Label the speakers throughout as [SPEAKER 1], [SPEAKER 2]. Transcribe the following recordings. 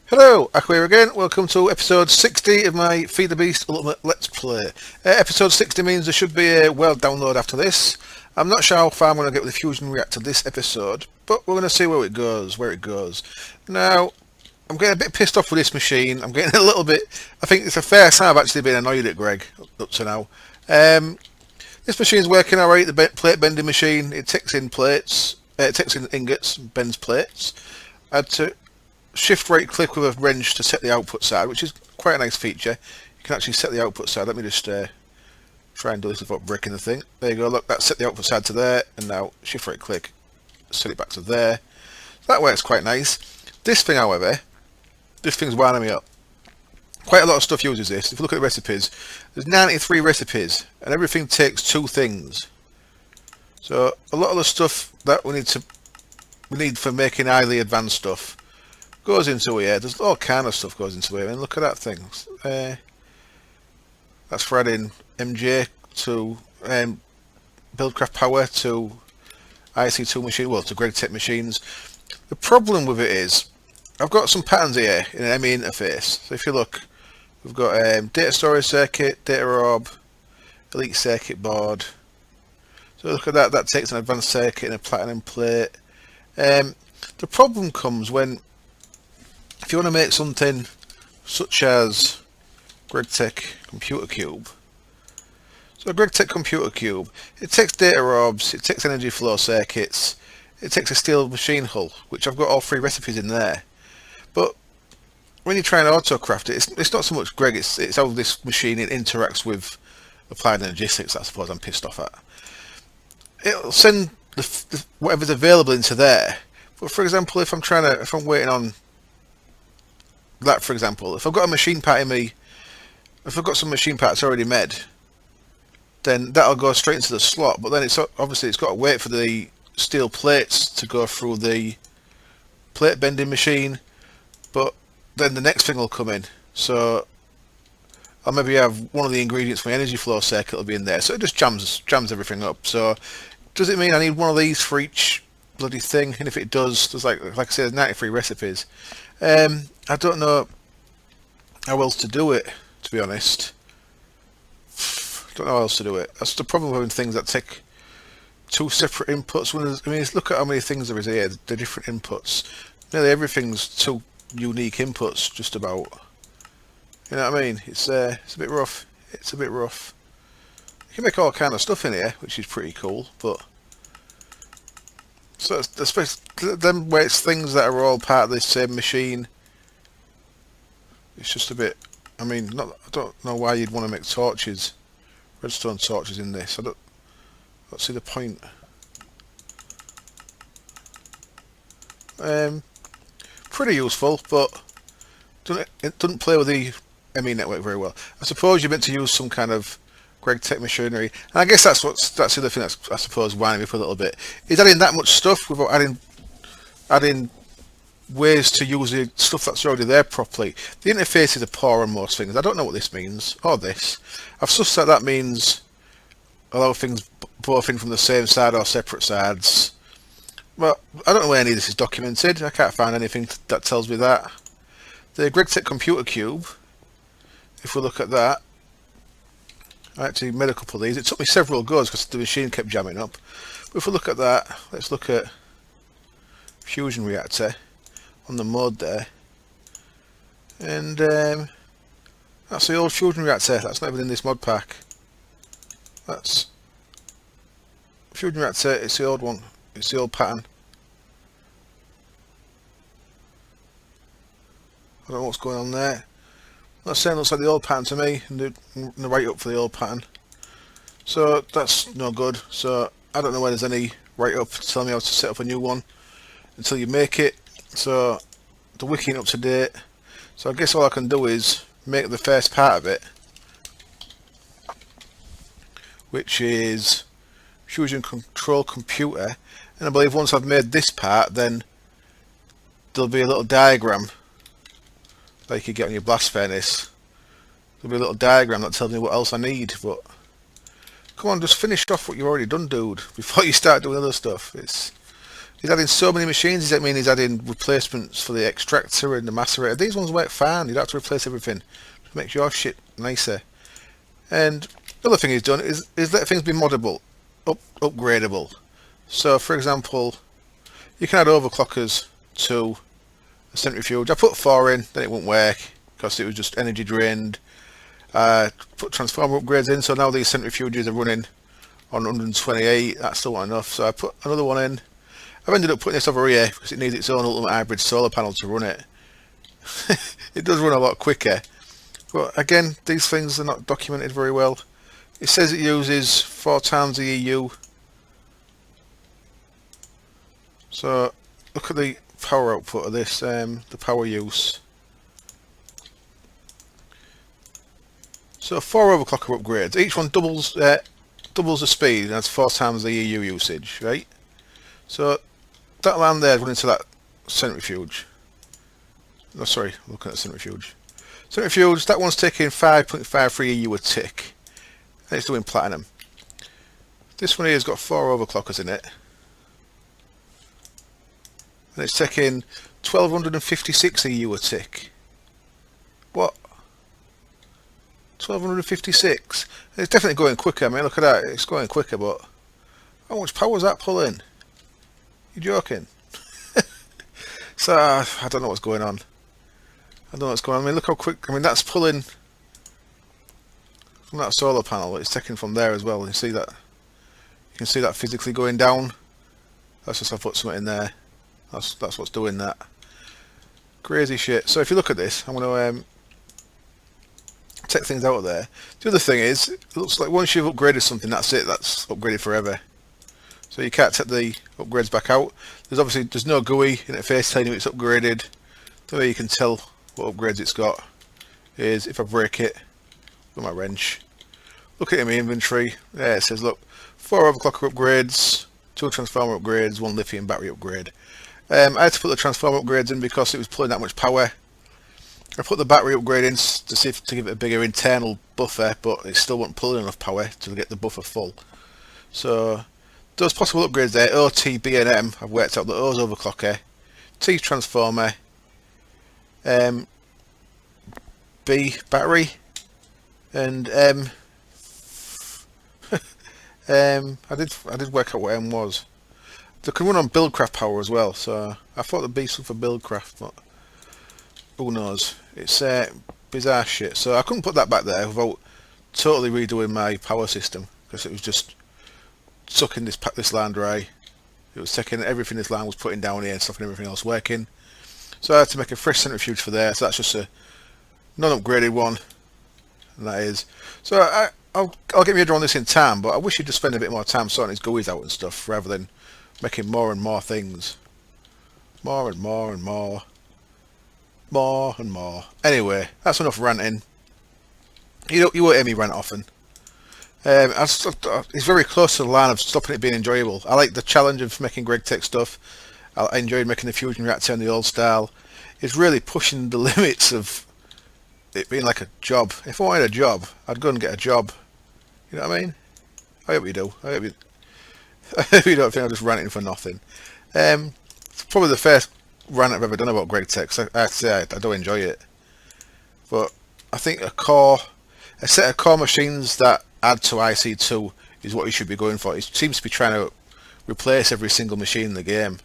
[SPEAKER 1] Hello, Aku here again. Welcome to episode 60 of my Feed the Beast Ultimate Let's Play. Episode 60 means there should be a world download after this. I'm not sure how far I'm going to get with the fusion reactor this episode, but we're going to see where it goes. Now, I'm getting a bit pissed off with this machine. I'm getting a little bit... I think it's a fair sign I've actually been annoyed at Greg up to now. This machine's working alright, the plate bending machine. It takes in plates, it takes in ingots, bends plates. I had to shift right click with a wrench to set the output side, which is quite a nice feature. You can actually set the output side. Let me just try and do this without breaking the thing. There you go, look, that set the output side to there, and now shift right click, set it back to there. So that works quite nice. This thing, however, this thing's winding me up. Quite a lot of stuff uses this. If you look at the recipes, there's 93 recipes, and everything takes two things. So a lot of the stuff that we need for making highly advanced stuff goes into here. There's all kind of stuff goes into here, and look at that thing. That's for adding MJ to Buildcraft power to IC2 machine, well, to GregTech machines. The problem with it is I've got some patterns here in an ME interface. So if you look, we've got data storage circuit, data orb, elite circuit board. So look at that. That takes an advanced circuit and a platinum plate. The problem comes when, if you want to make something such as GregTech Computer Cube. So a GregTech Computer Cube, it takes data orbs, it takes energy flow circuits, it takes a steel machine hull, which I've got all three recipes in there. But when you try and autocraft it, it's not so much Greg, it's how this machine it interacts with applied energistics, I suppose I'm pissed off at. It'll send whatever's available into there. But for example, if I'm waiting on that, for example, if I've got a machine part in me, if I've got some machine parts already made, then that'll go straight into the slot. But then it's obviously it's got to wait for the steel plates to go through the plate bending machine. But then the next thing will come in. So I'll maybe have one of the ingredients for my energy flow circuit will be in there. So it just jams everything up. So does it mean I need one of these for each bloody thing? And if it does, there's like I said, there's 93 recipes. I don't know how else to do it, to be honest. Don't know how else to do it. That's the problem with having things that take two separate inputs. Look at how many things there is here, the different inputs. Nearly everything's two unique inputs, just about. You know what I mean? It's a bit rough. It's a bit rough. You can make all kind of stuff in here, which is pretty cool, but so then where it's things that are all part of this same machine. It's just a bit. I don't know why you'd want to make torches, redstone torches in this. I don't see the point. Pretty useful, but it doesn't play with the ME network very well. I suppose you're meant to use some kind of GregTech machinery, and I guess that's the other thing that's I suppose winding me up a little bit is adding that much stuff without adding ways to use the stuff that's already there properly. The interfaces are poor on most things. I don't know what this means, or this. I've sussed that means allow things both in from the same side or separate sides. Well, I don't know where any of this is documented. I can't find anything that tells me that. The GregTech Computer Cube, if we look at that, I actually made a couple of these. It took me several goes because the machine kept jamming up. But if we look at that, let's look at fusion reactor on the mode there, and that's the old fusion reactor. That's not even in this mod pack. That's fusion reactor. It's the old one. It's the old pattern. I don't know what's going on there. That saying looks like the old pattern to me, and the write up for the old pattern. So that's no good. So I don't know where there's any write up to tell me how to set up a new one until you make it. So the wiki ain't up to date. So I guess all I can do is make the first part of it, which is fusion control computer, and I believe once I've made this part, then there'll be a little diagram like you get on your blast furnace. There'll be a little diagram that tells me what else I need. But come on, just finish off what you've already done, dude, before you start doing other stuff. He's adding so many machines. Does that mean he's adding replacements for the extractor and the macerator? These ones work fine. You don't have to replace everything. It makes your shit nicer. And the other thing he's done is let things be moddable, upgradable. So, for example, you can add overclockers to a centrifuge. I put 4 in, then it wouldn't work because it was just energy drained. Put transformer upgrades in, so now these centrifuges are running on 128. That's still not enough, so I put another one in. I've ended up putting this over here because it needs its own ultimate hybrid solar panel to run it. It does run a lot quicker, but again, these things are not documented very well. It says it uses 4 times the EU. So look at the power output of this, the power use. So 4 overclocker upgrades. Each one doubles the speed and has 4 times the EU usage, right? So that line there is running to that centrifuge. No, sorry, looking at the centrifuge. Centrifuge, that one's taking 5.53 EU a tick. And it's doing platinum. This one here has got 4 overclockers in it. And it's taking 1256 EU a tick. What? 1256? It's definitely going quicker. I mean, look at that. It's going quicker, but how much power is that pulling? You joking? So I don't know what's going on. I don't know what's going on. I mean, look how quick. I mean, that's pulling from that solar panel. It's taking from there as well. You see that? You can see that physically going down. That's just I put something in there. That's what's doing that. Crazy shit. So if you look at this, I'm going to take things out of there. The other thing is, it looks like once you've upgraded something, that's it. That's upgraded forever. So you can't take the upgrades back out. There's no GUI interface telling you it's upgraded. The way you can tell what upgrades it's got is if I break it with my wrench. Look at it in my inventory. There it says, look, 4 overclocker upgrades, 2 transformer upgrades, 1 lithium battery upgrade. I had to put the transformer upgrades in because it was pulling that much power. I put the battery upgrade in to see to give it a bigger internal buffer, but it still wasn't pulling enough power to get the buffer full. So those possible upgrades there, O, T, B and M, I've worked out that O's overclocker, T's transformer, B battery, and M I did work out what M was. They can run on Buildcraft power as well, so I thought the B stood for Buildcraft, but who knows? It's bizarre shit. So I couldn't put that back there without totally redoing my power system because it was just sucking this line dry. It was taking everything this line was putting down here and stopping everything else working. So I had to make a fresh centrifuge for there. So that's just a non-upgraded one, and that is. So I'll get my head around this in time, but I wish you'd just spend a bit more time sorting his GUIs out and stuff rather than making more and more things. More and more and more. More and more. Anyway, that's enough ranting. You won't hear me rant often. It's very close to the line of stopping it being enjoyable. I like the challenge of making GregTech stuff. I enjoyed making the fusion reactor in the old style. It's really pushing the limits of it being like a job. If I wanted a job, I'd go and get a job. You know what I mean? I hope you do. I hope you don't think I'm just ranting for nothing. It's probably the first rant I've ever done about GregTech, so I have to say I do enjoy it. But I think a set of core machines that add to IC2 is what you should be going for. It seems to be trying to replace every single machine in the game.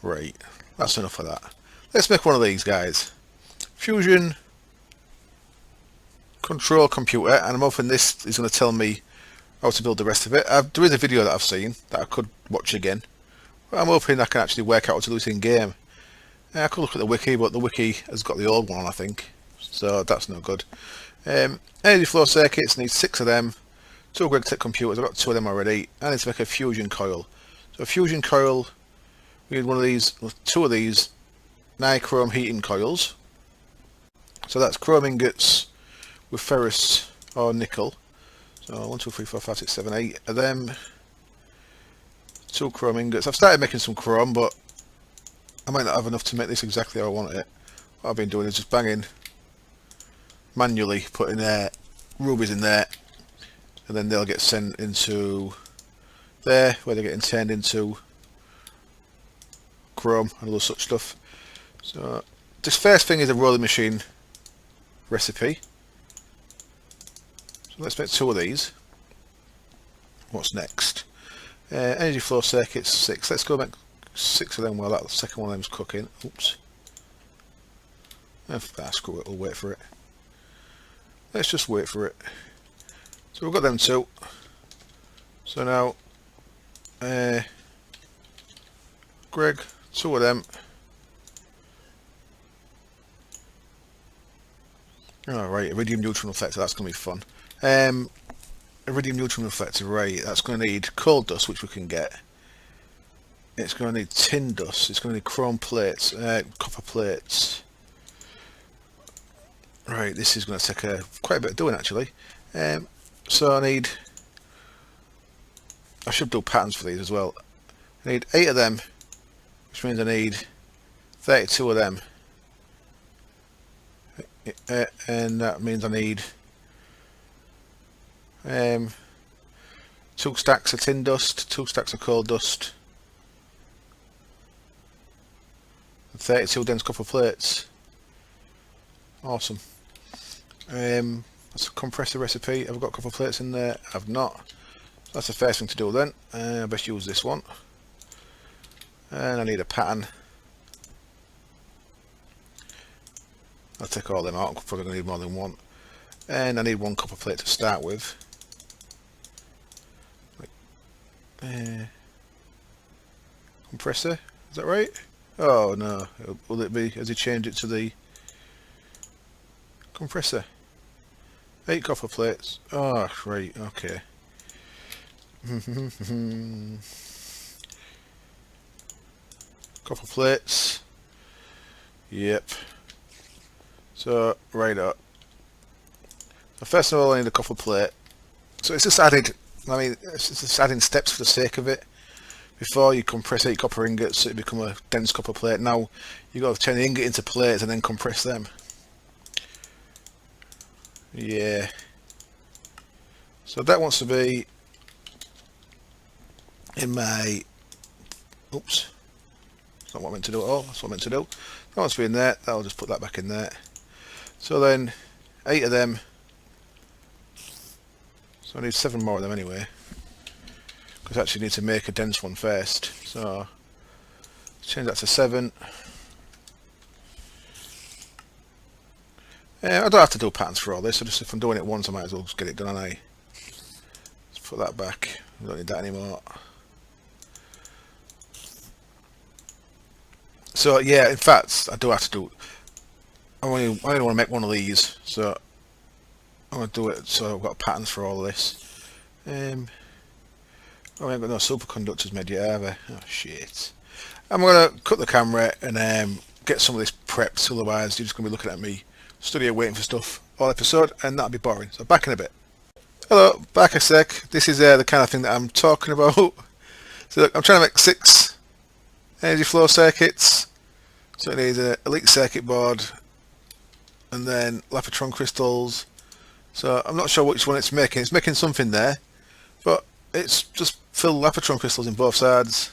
[SPEAKER 1] Right, that's enough of that. Let's make one of these guys. Fusion control computer, and I'm hoping this is going to tell me how to build the rest of it. There is a video that I've seen that I could watch again. But I'm hoping I can actually work out how to do this in game. I could look at the wiki, but the wiki has got the old one, I think. So that's no good. Energy flow circuits, need 6 of them. 2 GregTech computers, I've got 2 of them already. I need to make a fusion coil. So a fusion coil, we need 2 of these nichrome heating coils. So that's chrome ingots with ferrous or nickel. So 1, 2, 3, 4, 5, 6, 7, 8 of them. 2 chrome ingots. I've started making some chrome, but I might not have enough to make this exactly how I want it. What I've been doing is just banging manually, putting rubies in there, and then they'll get sent into there, where they're getting turned into chrome and all such stuff. So this first thing is a rolling machine recipe. So let's make 2 of these. What's next? Energy flow circuits 6. Let's go make 6 of them while that second one of them's cooking. Oops. Screw it, we'll wait for it. Let's just wait for it. So we've got them 2. So now, Greg, 2 of them. Alright, iridium neutron reflector, that's going to be fun. Iridium neutron reflector, right, that's going to need coal dust, which we can get. It's going to need tin dust, it's going to need chrome plates, copper plates. Right, this is going to take quite a bit of doing actually. So I should do patterns for these as well. I need 8 of them, which means I need 32 of them. And that means I need 2 stacks of tin dust, 2 stacks of coal dust, and 32 dense copper plates. Awesome. That's a compressor recipe. Have I got copper plates in there? I've not. So that's the first thing to do then. I best use this one. And I need a pattern. I'll take all them out. I'm probably going to need more than one. And I need 1 copper plate to start with. Compressor, is that right? Oh no, will it be? Has he changed it to the compressor? 8 copper plates. Oh, right, okay. Copper plates. Yep. So, right up. So first of all, I need a copper plate. So it's just added, I mean, it's just adding steps for the sake of it. Before you compress 8 copper ingots, so it become a dense copper plate. Now you've got to turn the ingot into plates and then compress them. Yeah. So that wants to be in my, oops, that's not what I meant to do at all, that's what I meant to do. That wants to be in there, I'll just put that back in there. So then 8 of them, so I need 7 more of them anyway, because I actually need to make a dense one first. So let's change that to 7. I don't have to do patterns for all this, so just if I'm doing it once I might as well just get it done, Let's put that back, we don't need that anymore. So yeah, in fact, I do have to do, I only want to make one of these, so I'm going to do it so I've got patterns for all of this. Oh, I ain't got no superconductors made yet, have I? Oh shit. I'm going to cut the camera and get some of this prepped, so otherwise you're just going to be looking at me stood here waiting for stuff all episode, and that'll be boring. So back in a bit. Hello, back a sec. This is the kind of thing that I'm talking about. So look, I'm trying to make 6 energy flow circuits. So it needs an elite circuit board and then lapotron crystals. So I'm not sure which one it's making. It's making something there, but it's just filled lapotron crystals in both sides.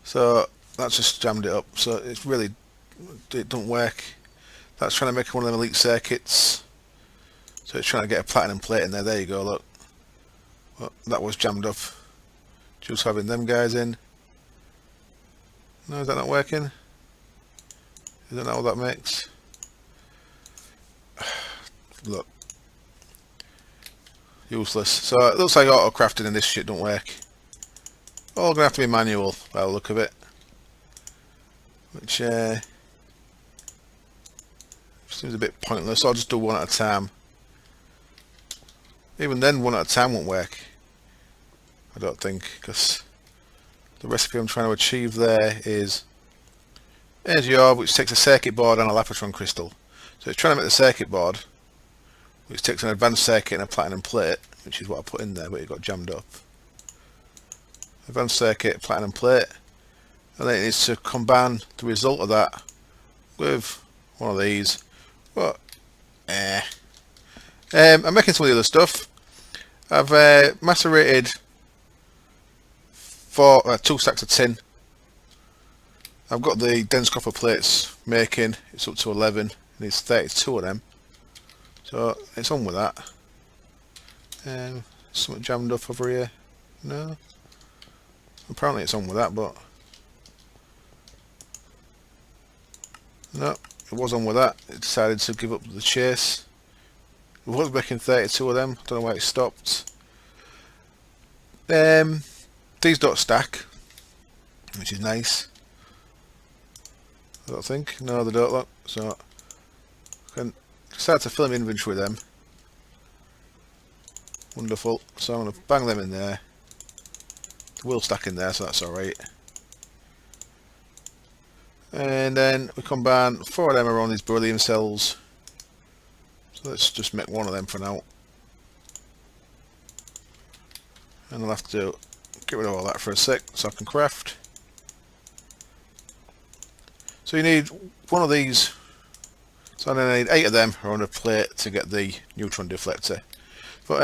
[SPEAKER 1] So that's just jammed it up. So it's really, it don't work. That's trying to make one of them elite circuits. So it's trying to get a platinum plate in there. There you go, look. Well, that was jammed up. Just having them guys in. No, is that not working? I don't know what that makes. Look. Useless. So it looks like auto crafting and this shit don't work. All gonna have to be manual by the look of it. Which seems a bit pointless. I'll just do one at a time. Even then, one at a time won't work, I don't think, because the recipe I'm trying to achieve there is energy orb, which takes a circuit board and a lapotron crystal. So it's trying to make the circuit board, which takes an advanced circuit and a platinum plate, which is what I put in there, but it got jammed up. Advanced circuit, platinum plate, and then it needs to combine the result of that with one of these. But I'm making some of the other stuff. I've macerated 2 stacks of tin. I've got the dense copper plates making, it's up to 11, it needs 32 of them, so it's on with that. Something jammed up over here, no, apparently it's on with that, but no, it was on with that. It decided to give up the chase. It was making 32 of them, I don't know why it stopped. These don't stack, which is nice. I don't think. No, they don't look. So I can start to fill my inventory with them. Wonderful. So I'm going to bang them in there. They will stack in there, so that's alright. And then we combine 4 of them around these beryllium cells. So let's just make 1 of them for now. And I'll have to get rid of all that for a sec so I can craft. So you need 1 of these. So I need 8 of them around a plate to get the neutron deflector. But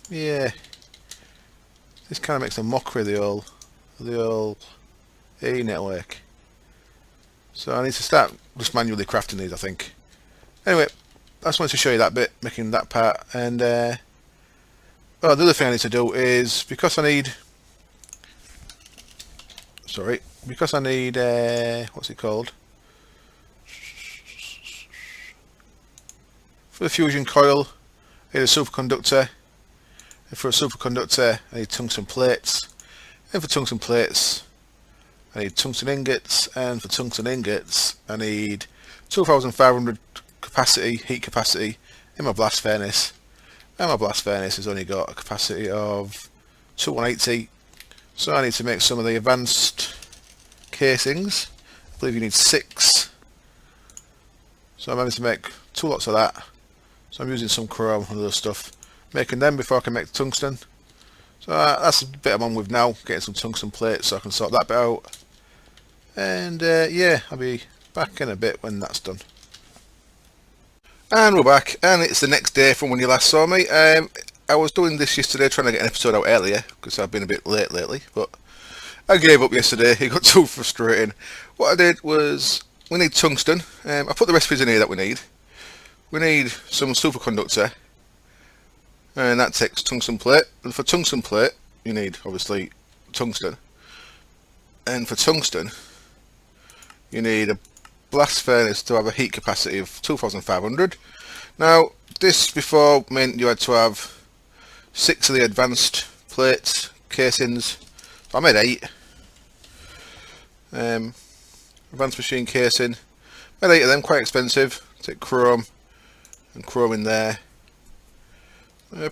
[SPEAKER 1] yeah, this kind of makes a mockery of the old A network. So I need to start just manually crafting these, I think. Anyway, I just wanted to show you that bit, making that part. And oh, the other thing I need to do is, because I need what's it called? For the fusion coil, I need a superconductor. And for a superconductor, I need tungsten plates. And for tungsten plates, I need tungsten ingots. And for tungsten ingots, I need 2,500 capacity, heat capacity in my blast furnace. And my blast furnace has only got a capacity of 2180. So I need to make some of the advanced casings. I believe you need 6. So I'm having to make 2 lots of that. So I'm using some chrome and other stuff, making them before I can make the tungsten. So that's a bit I'm on with now, getting some tungsten plates so I can sort that bit out. And yeah, I'll be back in a bit when that's done. And we're back, and it's the next day from when you last saw me. I was doing this yesterday, trying to get an episode out earlier, because I've been a bit late lately, but I gave up yesterday. It got too frustrating. What I did was, we need tungsten. I put the recipes in here that we need. We need some superconductor, and that takes tungsten plate. And for tungsten plate, you need obviously tungsten. And for tungsten, you need a blast furnace to have a heat capacity of 2,500. Now, this before meant you had to have 6 of the advanced plates, casings. I made 8. Advanced machine casing. Made 8 of them, quite expensive. Take chrome and chrome in there.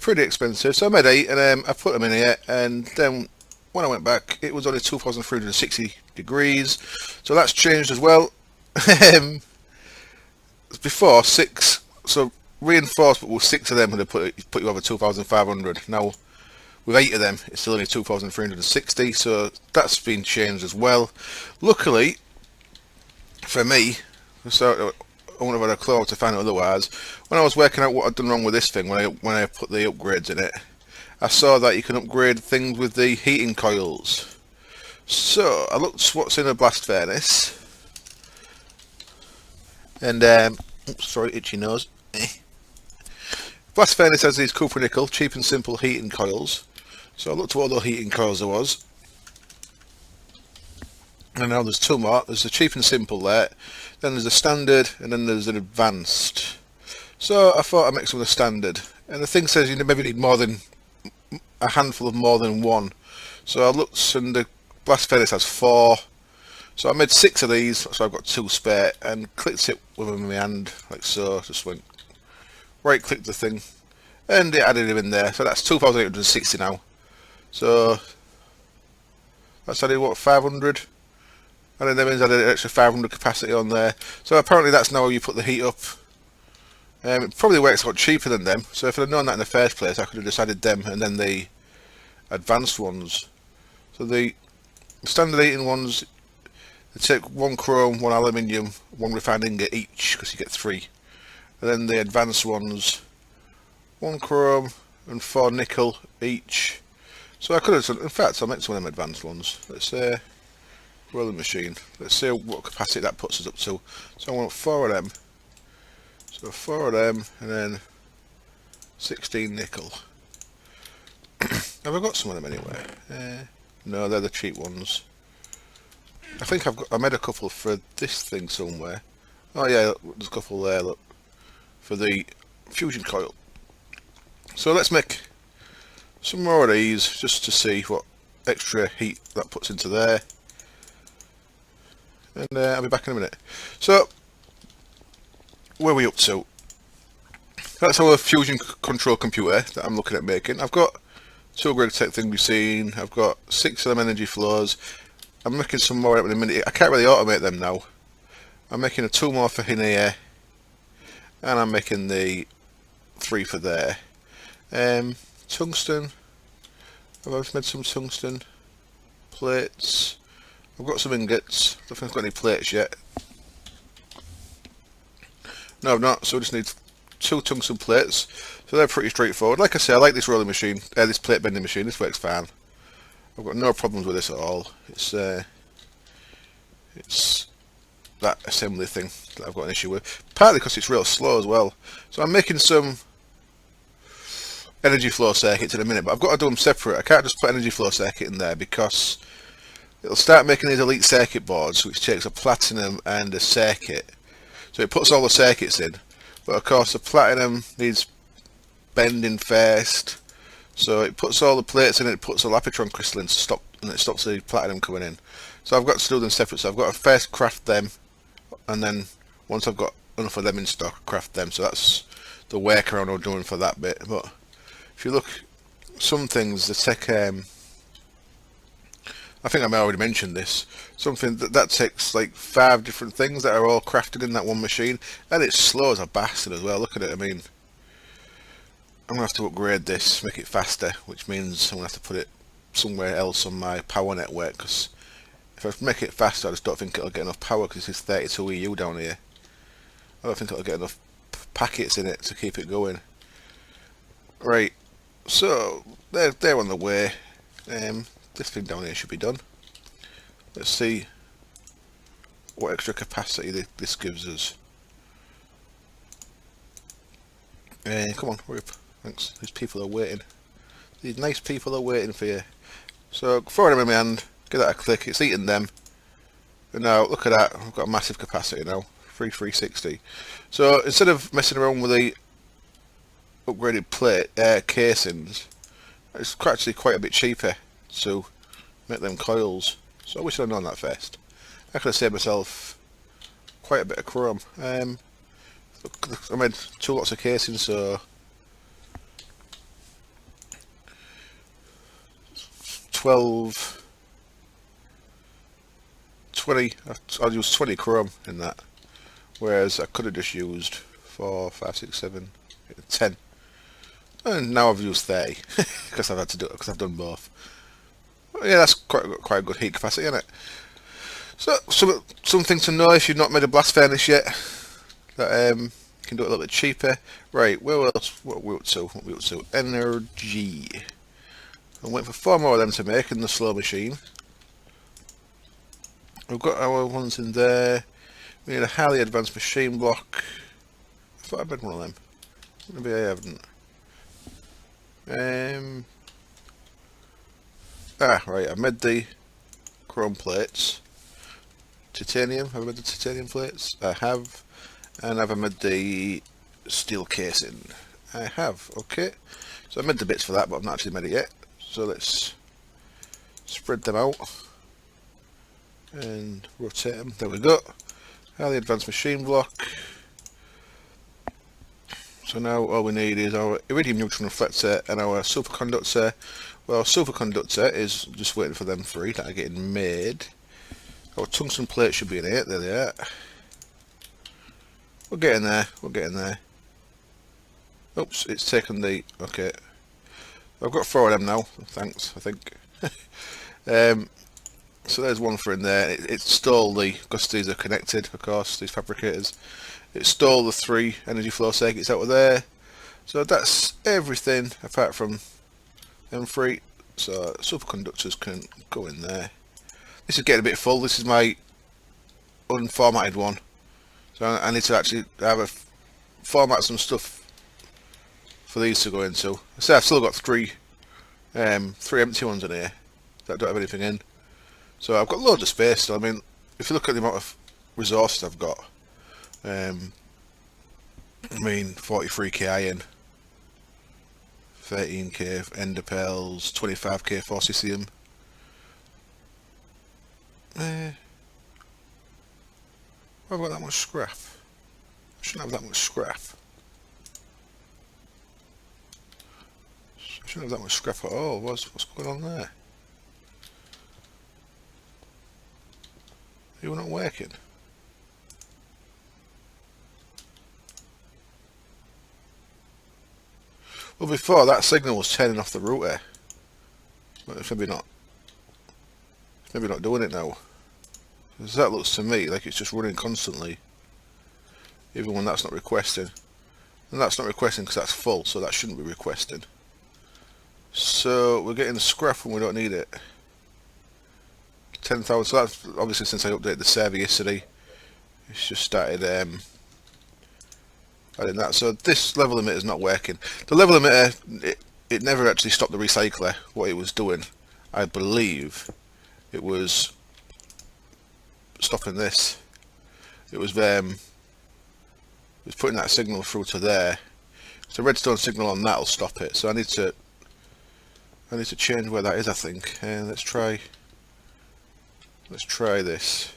[SPEAKER 1] Pretty expensive. So I made 8 and I put them in here, and then when I went back it was only 2,360 degrees. So that's changed as well. Before 6, so reinforcement with 6 of them would have put you over 2,500. Now with 8 of them it's still only 2,360, so that's been changed as well. Luckily for me, so I wouldn't have had a clue to find it otherwise. When I was working out what I'd done wrong with this thing, when I put the upgrades in it, I saw that you can upgrade things with the heating coils. So I looked what's in a blast furnace, and oops, sorry, itchy nose. Blast furnace has these copper nickel, cheap and simple heating coils. So I looked at what the heating coils there was, and now there's 2 more. There's the cheap and simple there, then there's a standard, and then there's an advanced. So I thought I'd make some of the standard, and the thing says you maybe need more than a handful of more than 1. So I looked, and the blast furnace has 4. So I made 6 of these, so I've got 2 spare, and clicked it with my hand like so. Just went right click the thing, and it added him in there. So that's 2,860 now. So that's added what, 500. And then that means I added an extra 500 capacity on there. So apparently that's now how you put the heat up. It probably works out cheaper than them. So if I'd have known that in the first place, I could have just added them and then the advanced ones. So the standard heating ones, they take 1 chrome, 1 aluminium, 1 refined ingot each, because you get 3. And then the advanced ones, 1 chrome and 4 nickel each. So I could have done, in fact I'll make some of them advanced ones. Let's say rolling machine. Let's see what capacity that puts us up to. So I want 4 of them. So 4 of them, and then 16 nickel. Have I got some of them anyway? No, they're the cheap ones. I think I made a couple for this thing somewhere. Oh yeah, there's a couple there, look. For the fusion coil. So let's make some more of these just to see what extra heat that puts into there. And I'll be back in a minute. So, where are we up to? That's our fusion control computer that I'm looking at making. I've got 2 Gridtech thing we've seen. I've got 6 of them energy flows. I'm making some more in a minute. I can't really automate them now. I'm making 2 more for in here. And I'm making the 3 for there. Tungsten. I've made some tungsten plates. I've got some ingots. I don't think I've got any plates yet. No, I've not. So I just need 2 tungsten plates. So they're pretty straightforward. Like I say, I like this rolling machine. This plate bending machine. This works fine. I've got no problems with this at all. It's that assembly thing that I've got an issue with. Partly because it's real slow as well. So I'm making some energy flow circuits in a minute, but I've got to do them separate. I can't just put energy flow circuit in there because it'll start making these elite circuit boards, which takes a platinum and a circuit. So it puts all the circuits in, but of course the platinum needs bending first, so it puts all the plates in, it puts all Lapitron crystal in to stop, and it stops the platinum coming in. So I've got to do them separate. So I've got to first craft them, and then once I've got enough of them in stock, craft them. So that's the workaround I'm doing for that bit. But if you look, some things that take, I think I may have already mentioned this, something that takes like 5 different things that are all crafted in that one machine, and it's slow as a bastard as well. Look at it. I mean, I'm going to have to upgrade this, make it faster, which means I'm going to have to put it somewhere else on my power network, because if I make it faster, I just don't think it'll get enough power, because this is 32 EU down here. I don't think it'll get enough packets in it to keep it going. Right, so they're on the way. This thing down here should be done. Let's see what extra capacity this gives us. Come on, hurry up. Thanks. These people are waiting. These nice people are waiting for you. So, 4 of them in my hand. Give that a click. It's eating them. And now, look at that. I've got a massive capacity now. 3,360. So, instead of messing around with the upgraded plate casings, it's actually quite a bit cheaper to make them coils. So I wish I'd known that first. I could have saved myself quite a bit of chrome. I made 2 lots of casings, so 12, 20, I'll use 20 chrome in that, whereas I could have just used 4, 5, 6, 7, 10, and now I've used 30 because I've had to do it, because I've done both. But yeah, that's quite a good heat capacity, isn't it? So something to know if you've not made a blast furnace yet, that you can do it a little bit cheaper. Right, where else? What are we up to? What are we up to? Energy. I'm waiting for 4 more of them to make in the slow machine. We've got our ones in there. We need a highly advanced machine block. I thought I made one of them. Maybe I haven't. Right, I've made the chrome plates. Titanium, have I made the titanium plates? I have. And have I made the steel casing? I have, okay. So I made the bits for that, but I've not actually made it yet. So let's spread them out and rotate them. There we go. Highly advanced machine block. So now all we need is our iridium neutron reflector and our superconductor. Well, our superconductor is just waiting for them 3 that are getting made. Our tungsten plate should be in here. There they are. We're getting there. We're getting there. Oops, it's taken the... Okay. I've got 4 of them now. Thanks, I think. So there's 1 for in there. It stole the... Because these are connected, of course, these fabricators. It stole the 3 energy flow circuits out of there. So that's everything apart from them 3. So superconductors can go in there. This is getting a bit full. This is my unformatted one, so I need to actually have a format some stuff for these to go into. I say I've still got three empty ones in here that don't have anything in, so I've got loads of space still. I mean, if you look at the amount of resources I've got, I mean 43k iron, 13k ender pearls, 25k forcisium. Why have I got that much scrap? I shouldn't have that much scrap. I shouldn't have that much scrap at all. What's going on there? You're not working. Well, before that signal was turning off the router. But it's maybe not. It's maybe not doing it now. Because that looks to me like it's just running constantly, even when that's not requesting. And that's not requesting because that's full, so that shouldn't be requesting. So we're getting the scrap when we don't need it. 10,000. So that's obviously since I updated the server yesterday. It's just started adding that. So this level limiter is not working. The level limiter, it never actually stopped the recycler. What it was doing, I believe, it was stopping this. It was putting that signal through to there. So redstone signal on that will stop it. So I need to change where that is, I think. Let's try this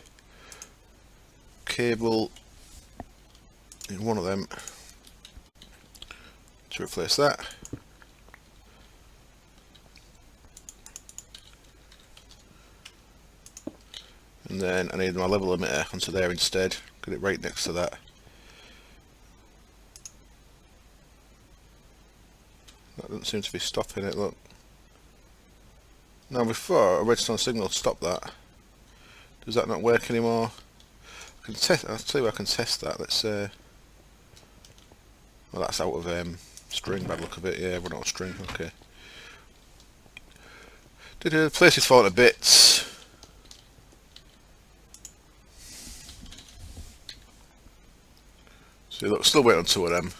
[SPEAKER 1] cable in one of them to replace that. And then I need my level limiter onto there instead. Get it right next to that. That doesn't seem to be stopping it, look. Now before, a redstone signal stopped that. Does that not work anymore? I can test. I'll tell you where I can test that. Let's well, that's out of string, bad look of it. Yeah, we're not on string, okay. The place is falling to bits. See, look, still waiting on two of them.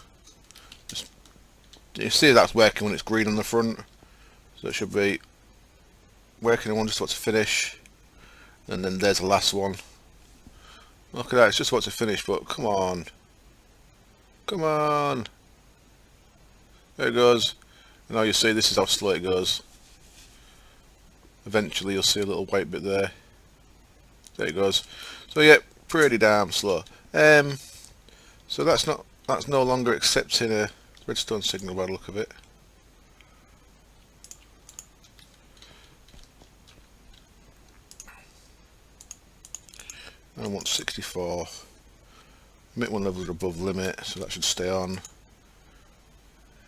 [SPEAKER 1] You see that's working when it's green on the front, so it should be working on one just about to finish, and then there's the last one. Look at that, it's just about to finish, but come on, come on, there it goes. And now you see this is how slow it goes. Eventually you'll see a little white bit there. There it goes. So yeah, pretty damn slow. So that's no longer accepting a redstone signal by the look of it. I want 64. Emit one level above limit, so that should stay on.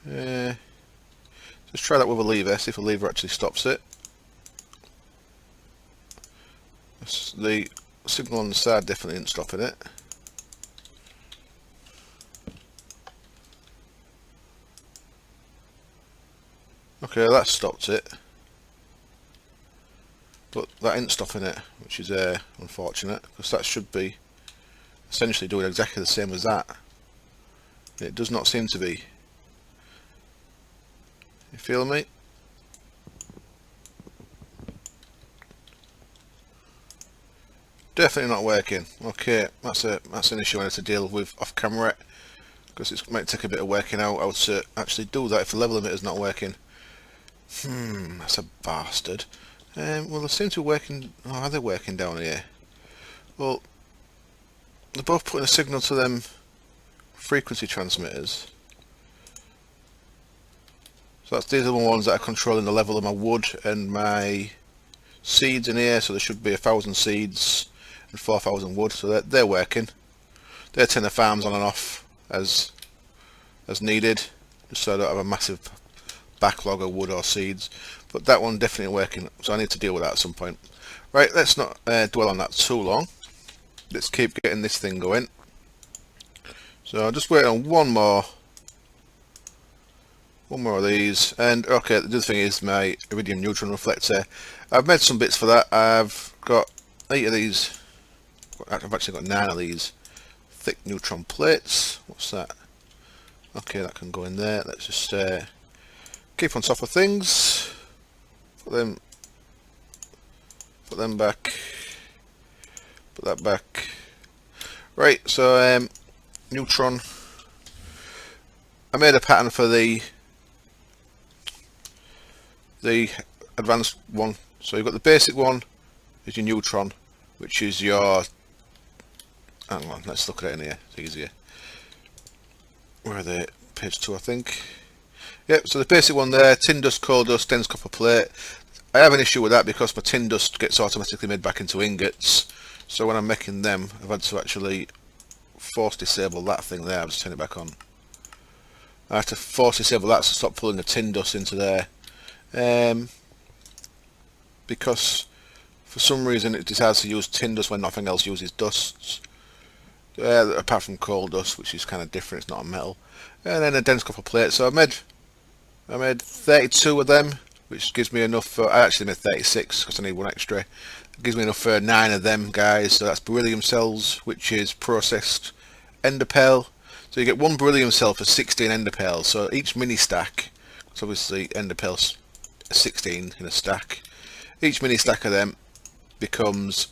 [SPEAKER 1] Let's try that with a lever, see if a lever actually stops it. The signal on the side definitely isn't stopping it. Okay, that stopped it, but that ain't stopping it, which is unfortunate, because that should be essentially doing exactly the same as that. It does not seem to be. You feel me? Definitely not working. Okay, that's an issue I need to deal with off camera, because it might take a bit of working out how to actually do that if the level limiter is not working. That's a bastard. Well, they seem to be working. Oh, are they working down here? Well, they're both putting a signal to them frequency transmitters. So these are the ones that are controlling the level of my wood and my seeds in here. So there should be 1,000 seeds and 4,000 wood. So they're working. They're turning the farms on and off as needed, just so I don't have a massive backlog of wood or seeds. But that one definitely working, so I need to deal with that at some point. Right, let's not dwell on that too long. Let's keep getting this thing going. So I'll just wait on one more of these. And okay, the other thing is my iridium neutron reflector. I've made some bits for that. I've got 8 of these. I've actually got 9 of these thick neutron plates. What's that? Okay, that can go in there. Let's just keep on top of things. Put them back. Put that back. Right, so neutron. I made a pattern for the advanced one. So you've got the basic one is your neutron, which is your, hang on, let's look at it in here, it's easier. Where are they? Page 2 I think. Yep, so the basic one there, tin dust, coal dust, dense copper plate. I have an issue with that because my tin dust gets automatically made back into ingots. So when I'm making them, I've had to actually force disable that thing there. I'll just turn it back on. I have to force disable that to stop pulling the tin dust into there. Because for some reason it decides to use tin dust when nothing else uses dusts. Apart from coal dust, which is kind of different, it's not a metal. And then a dense copper plate. So I made 32 of them, which gives me enough for, I actually made 36 because I need one extra. It gives me enough for 9 of them guys. So that's beryllium cells, which is processed ender pearl. So you get 1 beryllium cell for 16 ender pearls. So each mini stack, so obviously ender pearls 16 in a stack. Each mini stack of them becomes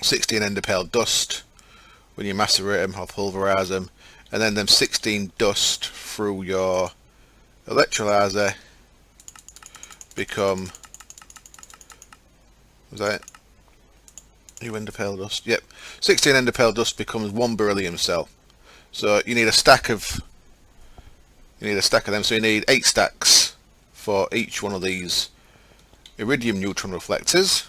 [SPEAKER 1] 16 ender pearl dust when you macerate them or pulverize them, and then them 16 dust through your electrolyzer become, was that it? New ender pearl dust. Yep, 16 ender pearl dust becomes 1 beryllium cell. So you need a stack of them. So you need 8 stacks for each one of these iridium neutron reflectors.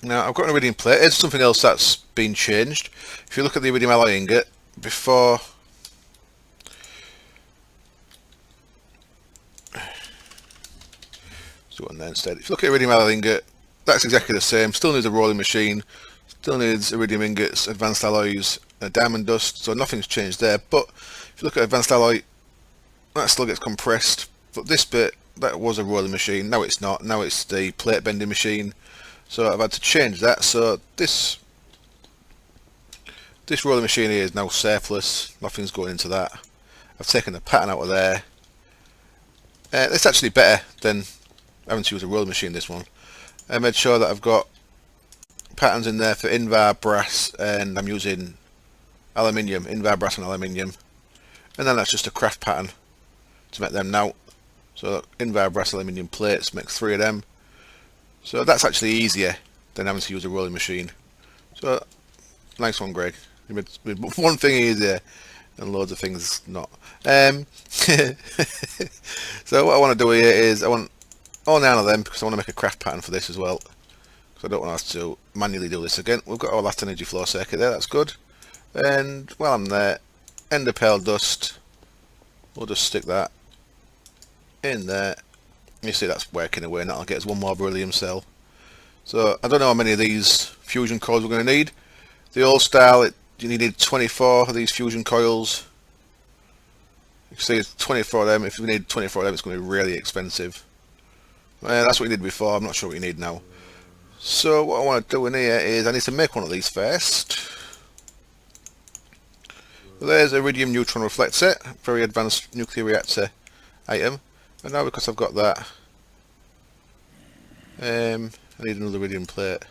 [SPEAKER 1] Now I've got an iridium plate. It's something else that's been changed. If you look at the iridium alloy ingot, before do one there instead. If you look at iridium alloy ingot, that's exactly the same. Still needs a rolling machine. Still needs iridium ingots, advanced alloys, diamond dust. So nothing's changed there. But if you look at advanced alloy, that still gets compressed. But this bit, that was a rolling machine. Now it's not. Now it's the plate bending machine. So I've had to change that. So this rolling machine here is now surplus. Nothing's going into that. I've taken the pattern out of there. It's actually better than having to use a rolling machine, this one. I made sure that I've got patterns in there for Invar, brass, and I'm using aluminium, Invar, brass and aluminium. And then that's just a craft pattern to make them now. So Invar, brass, aluminium plates, make 3 of them. So that's actually easier than having to use a rolling machine. So nice one, Greg. You made one thing easier and loads of things not. So what I want to do here is I want all 9 of them because I want to make a craft pattern for this as well. So I don't want to have to manually do this again. We've got our last energy flow circuit there, that's good. And while I'm there, ender pearl dust, we'll just stick that in there. You see that's working away, and that'll get us 1 more beryllium cell. So I don't know how many of these fusion coils we're going to need. The old style, you needed 24 of these fusion coils. You can see it's 24 of them. If we need 24 of them, it's going to be really expensive. That's what we did before. I'm not sure what you need now. So what I want to do in here is I need to make one of these first. There's iridium neutron reflector, very advanced nuclear reactor item. And now because I've got that, I need another iridium plate.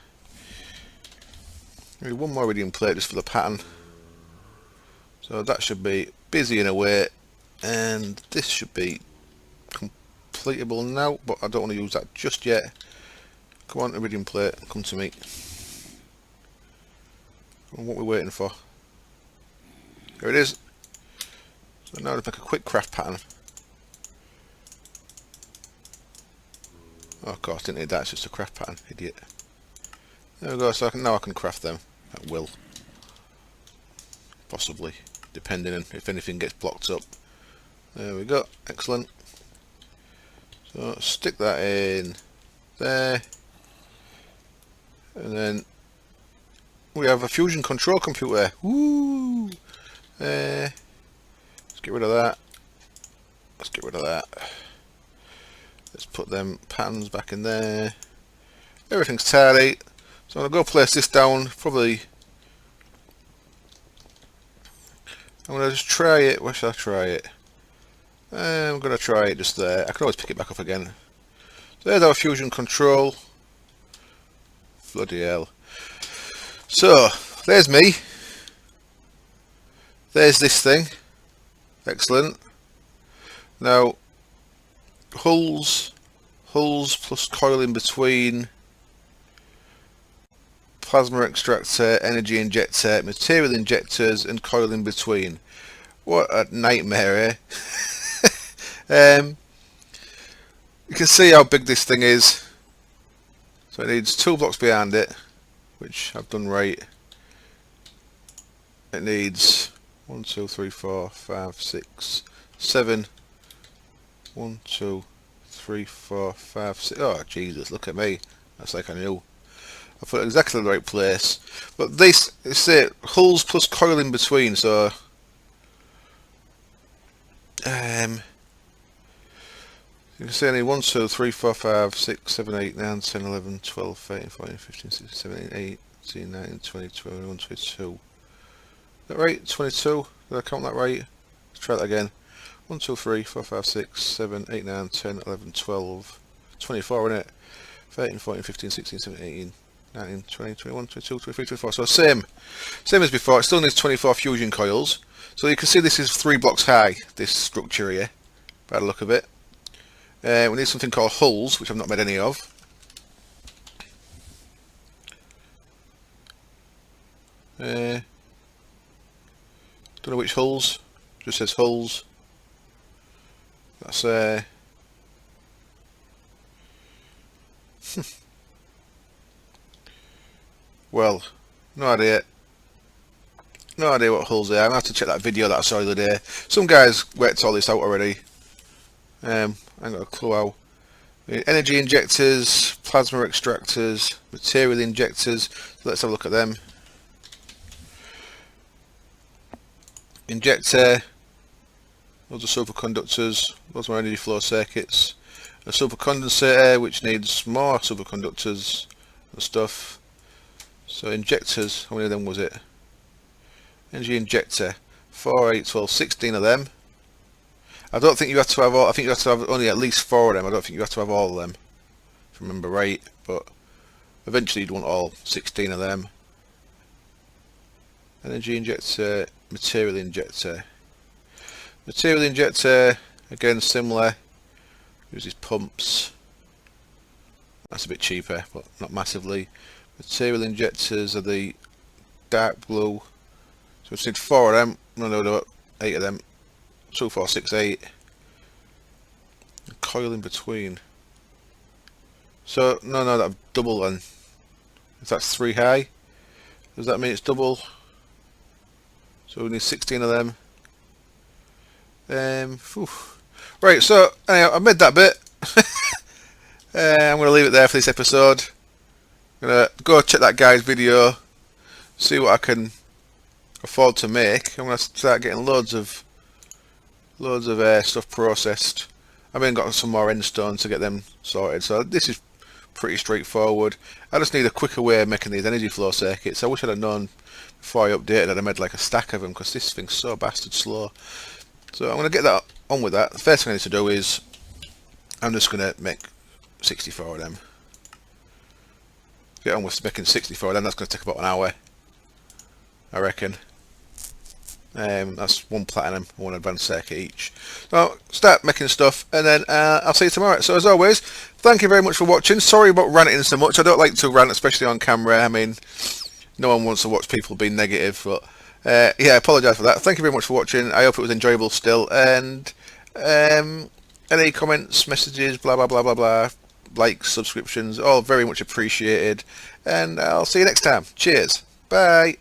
[SPEAKER 1] I need 1 more iridium plate just for the pattern. So that should be busy in a way, and this should be completable now, but I don't want to use that just yet. Come on, iridium plate, come to me. What are we waiting for? Here it is. So now to make a quick craft pattern. Oh, of course, didn't need that, it's just a craft pattern, idiot. There we go, so now I can craft them at will. Possibly, depending on if anything gets blocked up. There we go, excellent. So stick that in there. And then we have a fusion control computer. Woo! Let's get rid of that. Let's get rid of that. Let's put them patterns back in there. Everything's tidy. So I'm going to go place this down. Probably. I'm going to just try it. Where shall I try it? I'm going to try it just there. I can always pick it back up again. So there's our fusion control. Bloody hell. So, there's me. There's this thing. Excellent. Now, hulls plus coil in between, plasma extractor, energy injector, material injectors, and coil in between. What a nightmare, eh? You can see how big this thing is. So it needs 2 blocks behind it, which I've done right. It needs 1, 2, 3, 4, 5, 6, 7. 1, 2, 3, 4, 5, 6. Oh Jesus! Look at me. That's like I knew. I put it exactly in the right place. But this is it. Hulls plus coil in between. So you can see I need 1, 2, 3, 4, 5, 6, 7, 8, 9, 10, 11, 12, 13, 14, 15, 16, 17, 18, 19, 20, 21, 22. Is that right? 22? Did I count that right? Let's try that again. 1, 2, 3, 4, 5, 6, 7, 8, 9, 10, 11, 12, 24, isn't it? 13, 14, 15, 16, 17, 18, 19, 20, 21, 22, 23, 24. So same as before. It still needs 24 fusion coils. So you can see this is 3 blocks high, this structure here, by the look of it. We need something called hulls, which I've not made any of. Don't know which hulls. Just says hulls. That's well, no idea. No idea what hulls they are. I'm gonna have to check that video that I saw the other day. Some guys worked all this out already. I ain't got a clue how. Energy injectors, plasma extractors, material injectors. So let's have a look at them. Injector, loads of superconductors, loads more energy flow circuits. A supercondensator which needs more superconductors and stuff. So injectors, how many of them was it? Energy injector, 4, 8, 12, 16 of them. I don't think you have to have all, I think you have to have only at least 4 of them. I don't think you have to have all of them, if I remember right, but eventually you'd want all 16 of them. Energy injector, material injector. Material injector, again similar, uses pumps. That's a bit cheaper, but not massively. Material injectors are the dark blue. So we just need 4 of them. No, 8 of them. 2, 4, 6, 8. Coil in between. So no, that's double then. If that's 3 high, does that mean it's double? So we need 16 of them. Right, so anyway, I made that bit. I'm going to leave it there for this episode. I'm going to go check that guy's video, see what I can afford to make. I'm going to start getting loads of stuff processed. I've even got some more end stones to get them sorted. So this is pretty straightforward. I just need a quicker way of making these energy flow circuits. I wish I'd have known before I updated. I'd have made like a stack of them because this thing's so bastard slow. So I'm going to get that on with that. The first thing I need to do is I'm just going to make 64 of them. Get on with making 64 of them. That's going to take about an hour, I reckon. That's 1 platinum and 1 advanced circuit each. So start making stuff, and then I'll see you tomorrow. So as always, thank you very much for watching. Sorry about ranting so much. I don't like to rant, especially on camera. I mean, no one wants to watch people being negative, but yeah, I apologise for that. Thank you very much for watching. I hope it was enjoyable still, and any comments, messages, blah blah blah blah blah, likes, subscriptions, all very much appreciated, and I'll see you next time. Cheers, bye.